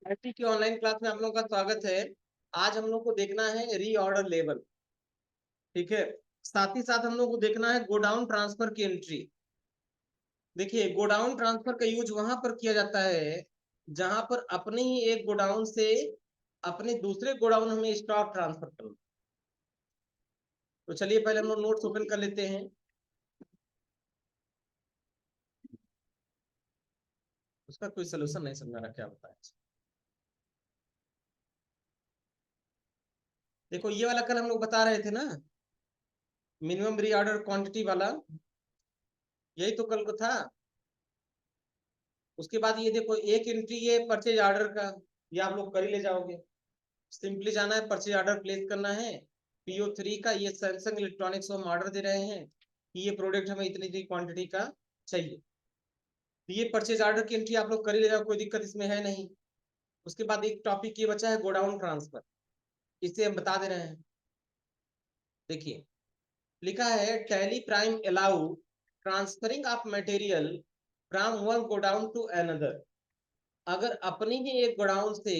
IT की online class में आप लोगों का स्वागत है। आज हम लोग को देखना है रीऑर्डर लेवल। ठीक है। साथ ही साथ हम लोग को देखना है गोडाउन ट्रांसफर की एंट्री। देखिए, गोडाउन ट्रांसफर का यूज वहां पर किया जाता है जहां पर अपने ही एक गोडाउन से अपने दूसरे गोडाउन हमें स्टॉक ट्रांसफर करना। तो चलिए पहले हम लोग नोट्स ओपन कर लेते हैं। उसका कोई सोल्यूशन नहीं समझा रहा, क्या बताएं। देखो, ये वाला कल हम लोग बता रहे थे ना, मिनिमम रीऑर्डर क्वांटिटी वाला। यही तो कल को था। उसके बाद ये देखो, एक एंट्री ये परचेज ऑर्डर का, ये आप लोग कर ही ले जाओगे। सिंपली जाना है, परचेज ऑर्डर प्लेस करना है। PO3 का, ये सैमसंग इलेक्ट्रॉनिक्स को हम ऑर्डर दे रहे हैं कि ये प्रोडक्ट हमें इतनी इतनी क्वांटिटी का चाहिए। तो ये परचेज ऑर्डर की एंट्री आप लोग कर ही ले जाओ, कोई दिक्कत इसमें है नहीं। उसके बाद एक टॉपिक ये बचा है गोडाउन ट्रांसफर, इसे हम बता दे रहे हैं। देखिए, लिखा है Tally Prime allow transferring of material from one godown to another. अगर अपने ही एक गोडाउन से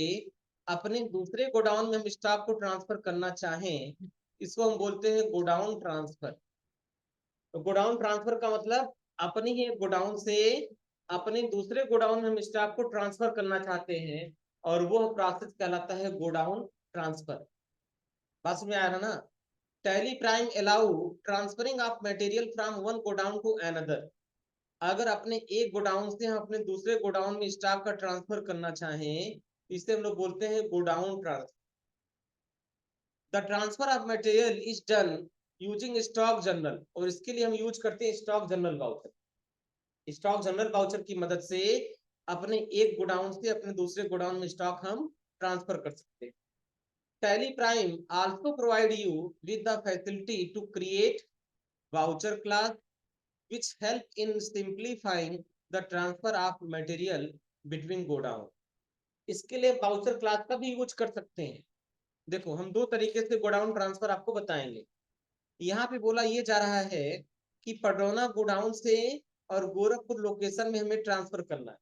अपने दूसरे गोडाउन में हम स्टॉक को ट्रांसफर करना चाहें, इसको हम बोलते हैं गोडाउन ट्रांसफर। तो गोडाउन ट्रांसफर का मतलब अपने ही एक गोडाउन से अपने दूसरे गोडाउन में हम स्टॉक को ट्रांसफर करना चाहते हैं, और वो प्रोसेस कहलाता है गोडाउन ट्रांसफर। बात समझ में आ रहा ना? Tally Prime allow transferring of material from one godown to another. अगर अपने एक गोडाउन से हम अपने दूसरे गोडाउन में स्टॉक का ट्रांसफर करना चाहें, इसे हम लोग बोलते हैं godown transfer. The transfer of material is done using stock general, और इसके लिए हम यूज करते हैं stock general voucher. Stock general voucher की मदद से अपने एक गोडाउन से अपने दूसरे गोडाउन में स्टॉक हम ट्रांसफर कर सकते हैं। Tally Prime also provide you with the facility to create voucher class which help in simplifying the transfer of material between godown। इसके लिए वाउचर क्लास का भी यूज कर सकते हैं। देखो, हम दो तरीके से गोडाउन ट्रांसफर आपको बताएंगे। यहाँ पे बोला ये जा रहा है कि पडरौना गोडाउन से और गोरखपुर लोकेशन में हमें ट्रांसफर करना है।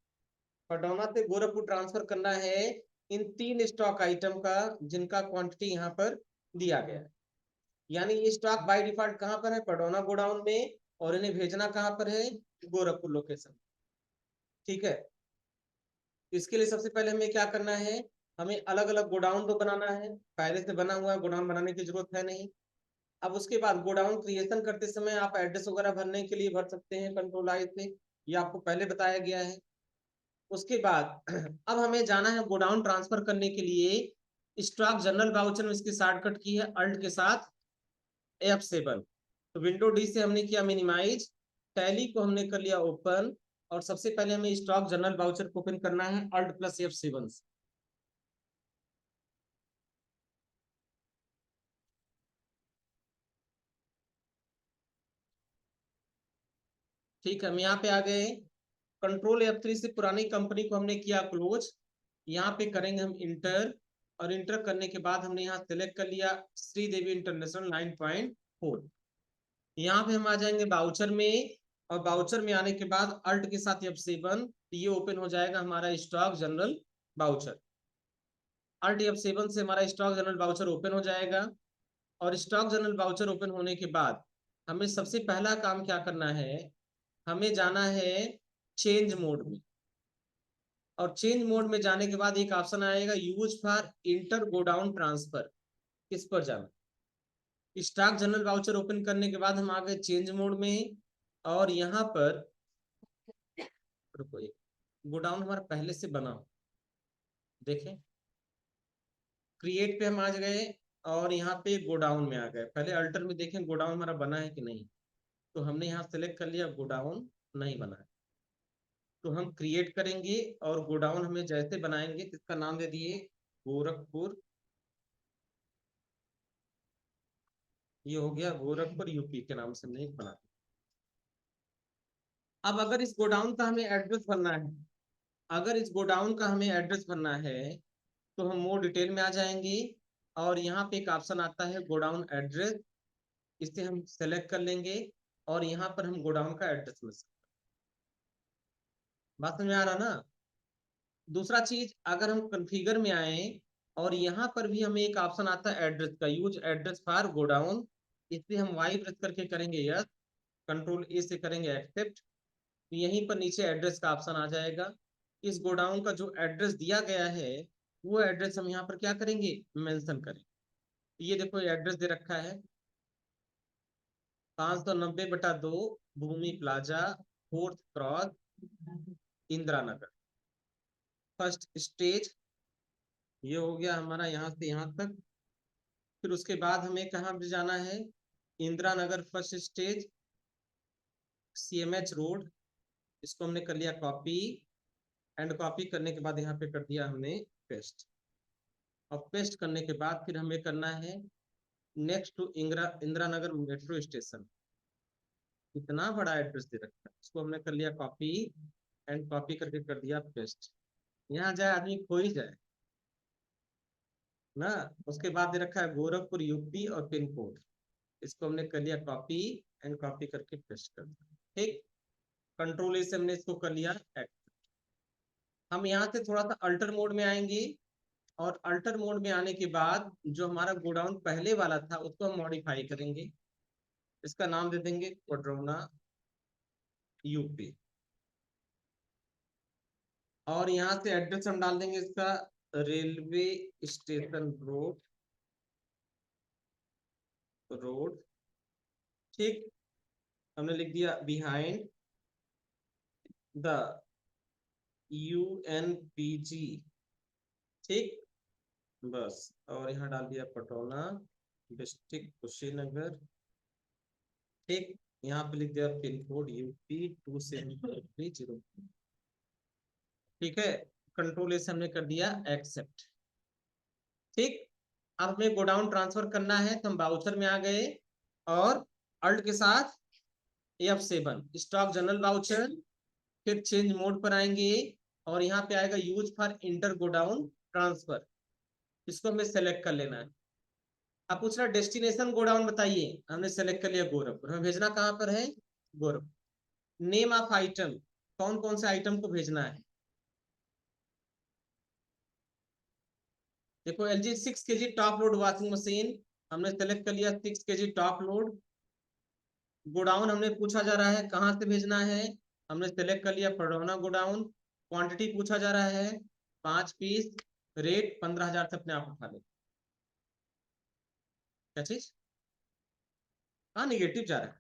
पडरौना से गोरखपुर ट्रांसफर करना है इन तीन स्टॉक आइटम का, जिनका क्वांटिटी यहाँ पर दिया गया है। यानी ये स्टॉक बाय डिफॉल्ट कहाँ पर है? पडरौना गोडाउन में, और इन्हें भेजना कहाँ पर है? गोरखपुर लोकेशन। ठीक है। इसके लिए सबसे पहले हमें क्या करना है? हमें अलग अलग गोडाउन तो बनाना है। पहले से बना हुआ गोडाउन बनाने की जरूरत है नहीं। अब उसके बाद गोडाउन क्रिएशन करते समय आप एड्रेस वगैरह भरने के लिए भर सकते हैं कंट्रोल आई से, ये आपको पहले बताया गया है। उसके बाद अब हमें जाना है गोडाउन ट्रांसफर करने के लिए स्टॉक जनरल वाउचर में, इसकी शॉर्टकट की है अल्ट के साथ F7। तो विंडो डी से हमने किया मिनिमाइज, टैली को हमने कर लिया ओपन, और सबसे पहले हमें स्टॉक जनरल वाउचर को ओपन करना है Alt+F7 से। ठीक है, हम यहाँ पे आ गए। Ctrl+F3 से पुरानी कंपनी को हमने किया क्लोज। यहाँ पे करेंगे हम इंटर, और इंटर करने के बाद हमने यहाँ सेलेक्ट कर लिया श्रीदेवी इंटरनेशनल 9.4। यहाँ पे हम आ जाएंगे बाउचर में, और बाउचर में आने के बाद अल्ट के साथ F7, ये ओपन हो जाएगा हमारा स्टॉक जनरल बाउचर। Alt+F7 से हमारा स्टॉक जनरल बाउचर ओपन हो जाएगा। और स्टॉक जनरल बाउचर ओपन होने के बाद हमें सबसे पहला काम क्या करना है? हमें जाना है चेंज मोड में, और चेंज मोड में जाने के बाद एक ऑप्शन आएगा use for inter godown transfer, इस पर जाना। स्टॉक जनरल वाउचर ओपन करने के बाद हम आ गए चेंज मोड में, और यहाँ पर रुको, गोडाउन हमारा पहले से बना हो, देखें। क्रिएट पे हम आ गए, और यहाँ पे गोडाउन में आ गए। पहले अल्टर में देखें गोडाउन हमारा बना है कि नहीं। तो हमने यहाँ सेलेक्ट कर लिया गोडाउन नहीं बना है। तो हम क्रिएट करेंगे, और गोडाउन हमें जैसे बनाएंगे, इसका नाम दे दिए गोरखपुर। ये हो गया गोरखपुर यूपी के नाम से हमने बना। अब अगर इस गोडाउन का हमें एड्रेस भरना है, अगर इस गोडाउन का हमें एड्रेस भरना है, तो हम मोर डिटेल में आ जाएंगे, और यहाँ पे एक ऑप्शन आता है गोडाउन एड्रेस, इसे हम सेलेक्ट कर लेंगे, और यहाँ पर हम गोडाउन का एड्रेस मिल सकते। बात समझ में आ रहा ना? दूसरा चीज, अगर हम कॉन्फ़िगर में आए और यहाँ पर भी हमें एक ऑप्शन आता है एड्रेस का, यूज एड्रेस फॉर गोडाउन, इससे हम वाई प्रेस करके करेंगे यस, कंट्रोल ए से करेंगे एक्सेप्ट, तो यहीं पर नीचे एड्रेस का ऑप्शन आ जाएगा। इस गोडाउन का जो एड्रेस दिया गया है वो एड्रेस हम यहाँ पर क्या करेंगे, मेंशन करेंगे। ये देखो ये एड्रेस दे रखा है 590/2 भूमि plaza, 4th cross, Indira Nagar, first stage. ये हो गया हमारा यहाँ से यहाँ तक। फिर उसके बाद हमें कहाँ पे जाना है, Indira Nagar first stage, CMH road. इसको हमने कर लिया कॉपी, एंड कॉपी करने के बाद यहाँ पे कर दिया हमने पेस्ट। और पेस्ट करने के बाद फिर हमें करना है next to Indira Nagar metro station. इतना बड़ा एड्रेस दे रखा है, इसको हमने कर लिया कॉपी, एंड कॉपी करके कर दिया पेस्ट। यहाँ जाए आदमी खो ही जाए ना। उसके बाद दे रखा है गोरखपुर यूपी और पिन कोड, इसको हमने कर लिया कॉपी, एंड कॉपी करके पेस्ट कर दिया। ठीक, कंट्रोल ए से हमने इसको कर लिया एक्ट। हम यहाँ से थोड़ा सा अल्टर मोड में आएंगे, और अल्टर मोड में आने के बाद जो हमारा गोडाउन पहले वाला था उसको हम मॉडिफाई करेंगे। इसका नाम दे देंगे कोडरोना यूपी, और यहाँ से एड्रेस हम डाल देंगे इसका रेलवे स्टेशन रोड। ठीक, हमने लिख दिया बिहाइंड द UNPG। ठीक, बस, और यहाँ डाल दिया पटौना डिस्ट्रिक्ट कुशीनगर। ठीक, यहाँ पे लिख दिया पिन कोड UP 27330। ठीक है, कंट्रोल से हमने कर दिया एक्सेप्ट। ठीक, अब हमें गोडाउन ट्रांसफर करना है तो हम बाउचर में आ गए, और अल्ट के साथ F7 स्टॉक जनरल बाउचर, फिर चेंज मोड पर आएंगे, और यहाँ पे आएगा use for inter godown transfer, इसको हमें सेलेक्ट कर लेना है। अब पूछ रहा डेस्टिनेशन गोडाउन बताइए, हमने सेलेक्ट कर लिया गोरखपुर, हमें भेजना कहाँ पर है, गोरखपुर। नेम ऑफ आइटम, कौन कौन से आइटम को भेजना है, देखो LG 6 kg top load washing machine, हमने सेलेक्ट कर लिया 6 kg टॉप लोड। गोडाउन हमने पूछा जा रहा है कहाँ से भेजना है, हमने सेलेक्ट कर लिया पडरौना गोडाउन। क्वांटिटी पूछा जा रहा है 5 पीस, रेट 15,000 से अपने आप उठा ले। क्या चीज, हाँ निगेटिव जा रहा है,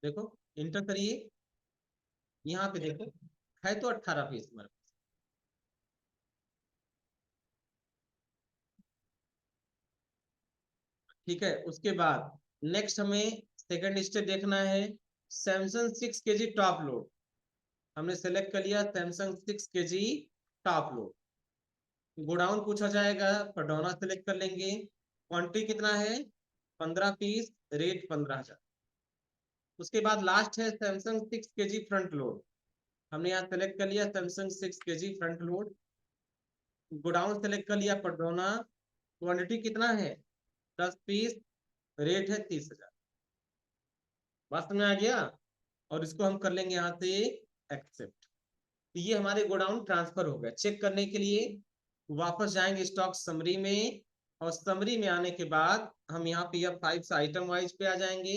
देखो इंटर करिए, यहाँ पे देखो है तो 18 पीस हमारे पास। ठीक है, उसके बाद नेक्स्ट हमें सेकंड स्टेप देखना है, सैमसंग 6 kg टॉप लोड, हमने सेलेक्ट कर लिया Samsung 6 kg top load. Godown पूछा जाएगा, पडौना सेलेक्ट कर लेंगे, क्वांटिटी कितना है 15 पीस, रेट 15,000। उसके बाद लास्ट है सैमसंग 6 kg फ्रंट लोड, हमने यहाँ सेलेक्ट कर लिया Samsung 6 kg front load. Godown select कर लिया पडरौना, क्वांटिटी कितना है 10 पीस, रेट है 30,000। बात समझ में आ गया, और इसको हम कर लेंगे यहाँ से एक्सेप्ट। तो ये हमारे गोडाउन ट्रांसफर हो गया। चेक करने के लिए वापस जाएंगे स्टॉक समरी में, और समरी में आने के बाद हम यहाँ पे F5 से आइटम वाइज पे आ जाएंगे।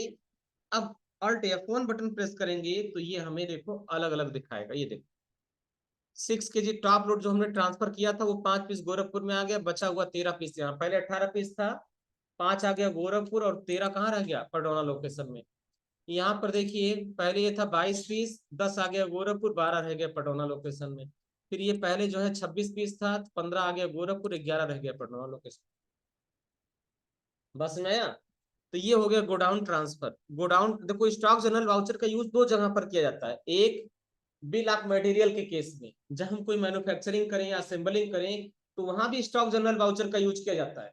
अब Alt F1 बटन प्रेस करेंगे तो ये हमें देखो अलग अलग दिखाएगा। ये देखो 6 kg टॉप लोड जो हमने ट्रांसफर किया था वो 5 पीस गोरखपुर में आ गया, बचा हुआ 13 पीस यहाँ, पहले 18 पीस था, 5 आ गया गोरखपुर, और 13 कहाँ रह गया, पडरौना लोकेशन में। यहाँ पर देखिए पहले ये था 22 पीस, 10 आ गया गोरखपुर, 12 रह गया पडरौना लोकेशन में। फिर ये पहले जो है 26 पीस था, 15 आ गया गोरखपुर, 11 रह गया पडरौना लोकेशन। बस में आया, तो ये हो गया गोडाउन ट्रांसफर। गोडाउन देखो स्टॉक जनरल वाउचर का यूज दो जगह पर किया जाता है, एक बिल ऑफ मटेरियल के केस में, जब हम कोई मैन्युफैक्चरिंग करें या असेंबलिंग करें तो वहां भी स्टॉक जनरल वाउचर का यूज किया जाता है।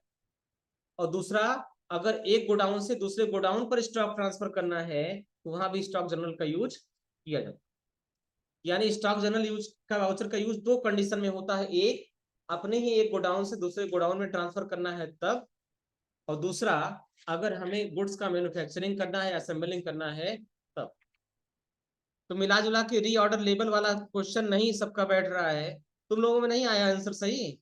और दूसरा, अगर एक गोडाउन से दूसरे गोडाउन पर स्टॉक ट्रांसफर करना है तो वहां भी स्टॉक जनरल का यूज किया जाता है। यानी स्टॉक जनरल यूज का वाउचर का यूज दो कंडीशन में होता है, एक अपने ही एक गोडाउन से दूसरे गोडाउन में ट्रांसफर करना है तब, और दूसरा अगर हमें गुड्स का मैन्युफैक्चरिंग करना है, असेंबलिंग करना है तब। तो मिला जुला के रीऑर्डर लेबल वाला क्वेश्चन नहीं सबका बैठ रहा है, तुम लोगों में नहीं आया आंसर सही।